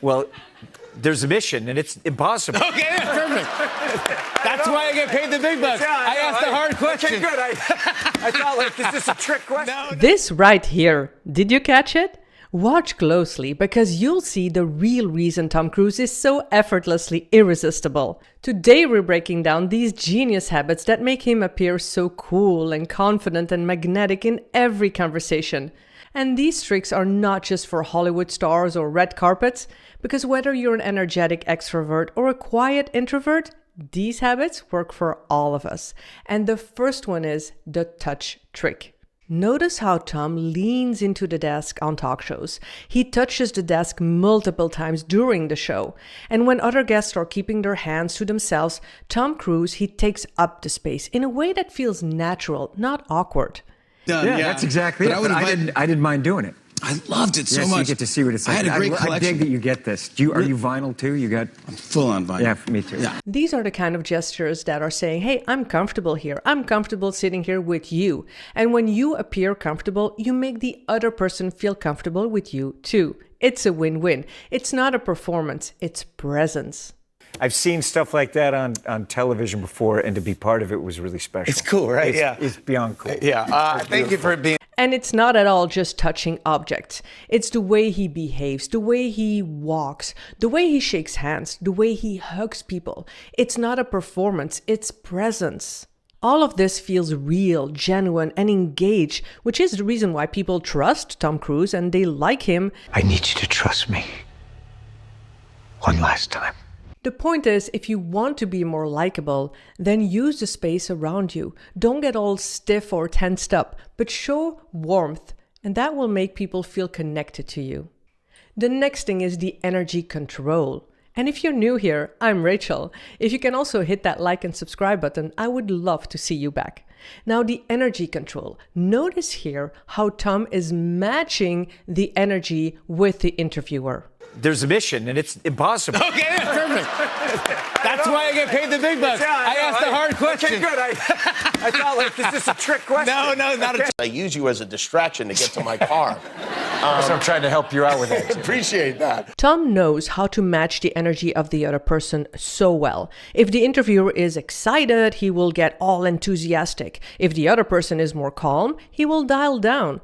Well, there's a mission, and it's impossible. Okay, perfect. That's why I get paid the big bucks. I asked the hard question. Okay, good. I thought, like, this is a trick question. No. This right here, did you catch it? Watch closely because you'll see the real reason Tom Cruise is so effortlessly irresistible. Today we're breaking down these genius habits that make him appear so cool and confident and magnetic in every conversation. And these tricks are not just for Hollywood stars or red carpets, because whether you're an energetic extrovert or a quiet introvert, these habits work for all of us. And the first one is the touch trick. Notice how Tom leans into the desk on talk shows. He touches the desk multiple times during the show. And when other guests are keeping their hands to themselves, Tom Cruise, he takes up the space in a way that feels natural, not awkward. Yeah, that's exactly it. But I didn't mind doing it. I loved it so Yes, much. you get to see what it's like. I had a great I collection. dig that you get this. Are you vinyl too? You got? I'm full on vinyl. Yeah, me too. Yeah. These are the kind of gestures that are saying, hey, I'm comfortable here. I'm comfortable sitting here with you. And when you appear comfortable, you make the other person feel comfortable with you too. It's a win-win. It's not a performance, it's presence. I've seen stuff like that on television before, and to be part of it was really special. It's cool, right? It's beyond cool. Yeah. Thank you for being. And it's not at all just touching objects. It's the way he behaves, the way he walks, the way he shakes hands, the way he hugs people. It's not a performance, it's presence. All of this feels real, genuine, and engaged, which is the reason why people trust Tom Cruise and they like him. I need you to trust me. One last time. The point is, if you want to be more likable, then use the space around you. Don't get all stiff or tensed up, but show warmth, and that will make people feel connected to you. The next thing is the energy control. And if you're new here, I'm Rachel. If you can also hit that like and subscribe button, I would love to see you back. Now, the energy control. Notice here how Tom is matching the energy with the interviewer. There's a mission, and it's impossible. Okay, perfect. That's why I get paid the big bucks. I asked the hard question. Okay, good. I thought, like, this is a trick question. No, not a trick. I use you as a distraction to get to my car. So I'm trying to help you out with that. Appreciate that. Tom knows how to match the energy of the other person so well. If the interviewer is excited, he will get all enthusiastic. If the other person is more calm, he will dial down.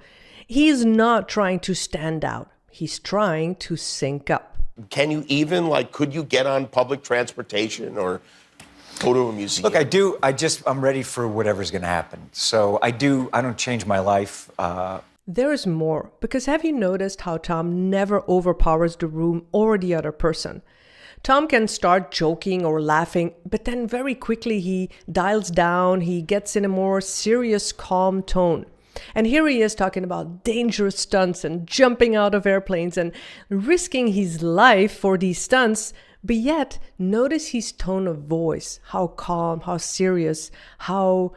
He is not trying to stand out. He's trying to sync up. Can you even, could you get on public transportation or go to a museum? Look, I'm ready for whatever's going to happen. So I don't change my life. There is more, because have you noticed how Tom never overpowers the room or the other person? Tom can start joking or laughing, but then very quickly he dials down, he gets in a more serious, calm tone. And here he is talking about dangerous stunts and jumping out of airplanes and risking his life for these stunts. But yet, notice his tone of voice, how calm, how serious, how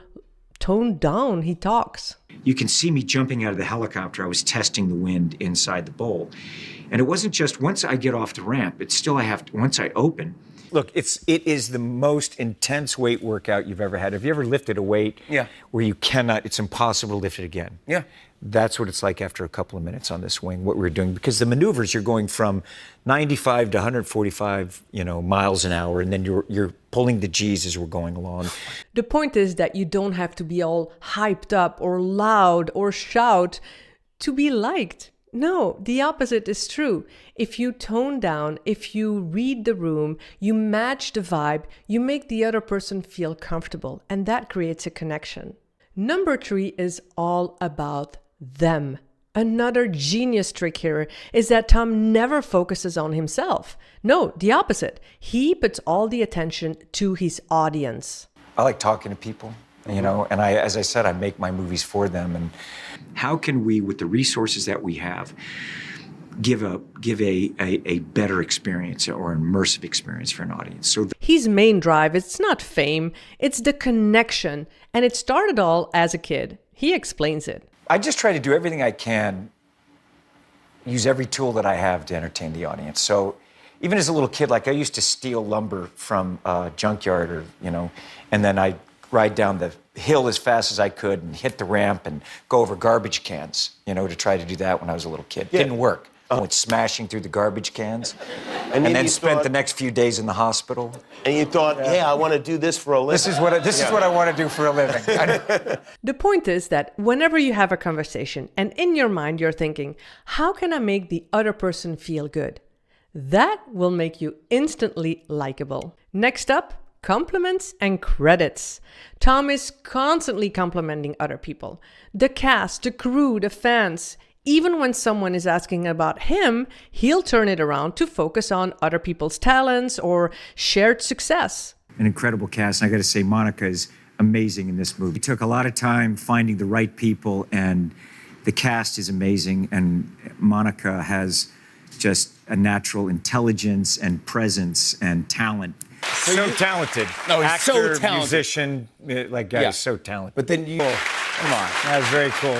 toned down he talks. You can see me jumping out of the helicopter. I was testing the wind inside the bowl. And it wasn't just once I get off the ramp, it's still once I open. Look, it is the most intense weight workout you've ever had. Have you ever lifted a weight where it's impossible to lift it again? Yeah. That's what it's like after a couple of minutes on this wing, what we're doing. Because the maneuvers, you're going from 95 to 145, miles an hour, and then you're pulling the G's as we're going along. The point is that you don't have to be all hyped up or loud or shout to be liked. No, the opposite is true. If you tone down, if you read the room, you match the vibe, you make the other person feel comfortable, and that creates a connection. Number 3 is all about them. Another genius trick here is that Tom never focuses on himself. No, the opposite. He puts all the attention to his audience. I like talking to people, and as I said, I make my movies for them. And How can we, with the resources that we have, give a better experience or immersive experience for an audience? So His main drive, it's not fame, it's the connection. And it started all as a kid. He explains it. I just try to do everything I can, use every tool that I have to entertain the audience. So even as a little kid, I used to steal lumber from a junkyard and then I'd ride down the hill as fast as I could and hit the ramp and go over garbage cans, to try to do that when I was a little kid. Didn't work. went smashing through the garbage cans, And and then you spent thought- the next few days in the hospital. And you thought, yeah, I want to do this for a living. This is what I want to do for a living. The point is that whenever you have a conversation and in your mind you're thinking, how can I make the other person feel good? That will make you instantly likable. Next up, compliments and credits. Tom is constantly complimenting other people. The cast, the crew, the fans. Even when someone is asking about him, he'll turn it around to focus on other people's talents or shared success. An incredible cast. And I got to say, Monica is amazing in this movie. It took a lot of time finding the right people, and the cast is amazing. And Monica has just a natural intelligence and presence and talent. So talented. No, he's so Actor, talented. musician, like guy Yeah. is so talented. But then you, come on. That was very cool.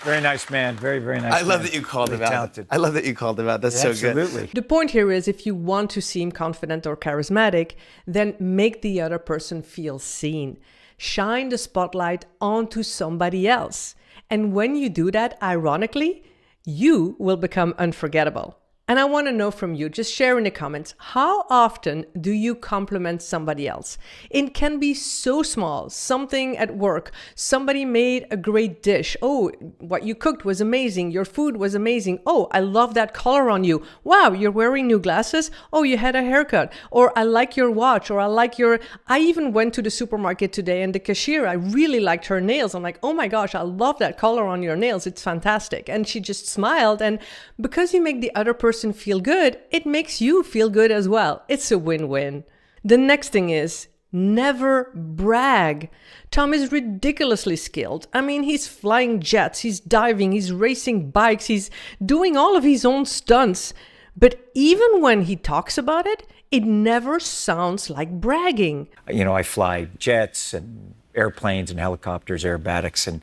Very nice man. Very, very nice I love man. that you called Very him out. talented. I love that you called him out. That's so good. Absolutely. The point here is if you want to seem confident or charismatic, then make the other person feel seen. Shine the spotlight onto somebody else. And when you do that, ironically, you will become unforgettable. And I want to know from you, just share in the comments, how often do you compliment somebody else? It can be so small, something at work, somebody made a great dish. Oh, what you cooked was amazing. Your food was amazing. Oh, I love that color on you. Wow, you're wearing new glasses. Oh, you had a haircut. Or I like your watch. Or I even went to the supermarket today and the cashier, I really liked her nails. I'm like, oh my gosh, I love that color on your nails. It's fantastic. And she just smiled. And because you make the other person feel good, it makes you feel good as well. It's a win-win. The next thing is never brag. Tom is ridiculously skilled. I mean, he's flying jets, he's diving, he's racing bikes, he's doing all of his own stunts. But even when he talks about it, it never sounds like bragging. You know, I fly jets and airplanes and helicopters, aerobatics, and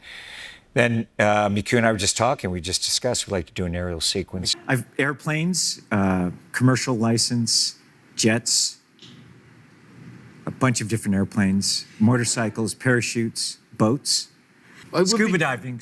then Miku and I were just talking. We just discussed we'd like to do an aerial sequence. I've airplanes, commercial license, jets, a bunch of different airplanes, motorcycles, parachutes, boats, scuba diving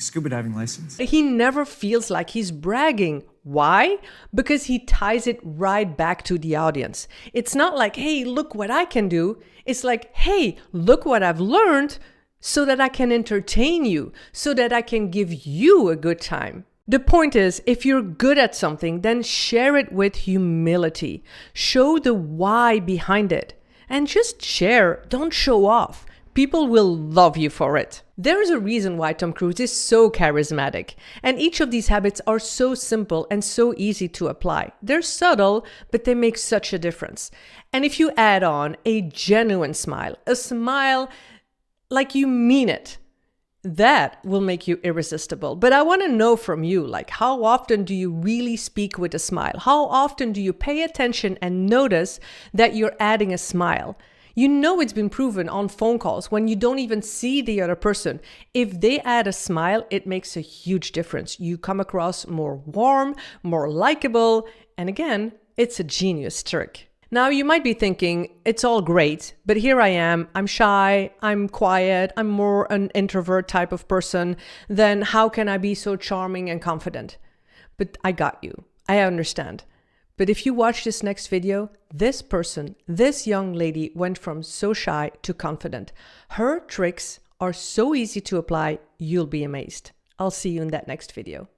license. He never feels like he's bragging. Why? Because he ties it right back to the audience. It's not like, hey, look what I can do. It's like, hey, look what I've learned, so that I can entertain you, so that I can give you a good time. The point is, if you're good at something, then share it with humility. Show the why behind it. And just share, don't show off. People will love you for it. There is a reason why Tom Cruise is so charismatic. And each of these habits are so simple and so easy to apply. They're subtle, but they make such a difference. And if you add on a genuine smile, a smile like you mean it, that will make you irresistible. But I want to know from you, like, how often do you really speak with a smile? How often do you pay attention and notice that you're adding a smile? You know it's been proven on phone calls when you don't even see the other person. If they add a smile, it makes a huge difference. You come across more warm, more likable, and again, it's a genius trick. Now, you might be thinking, it's all great, but here I am, I'm shy, I'm quiet, I'm more an introvert type of person, then how can I be so charming and confident? But I got you, I understand. But if you watch this next video, this person, this young lady went from so shy to confident. Her tricks are so easy to apply, you'll be amazed. I'll see you in that next video.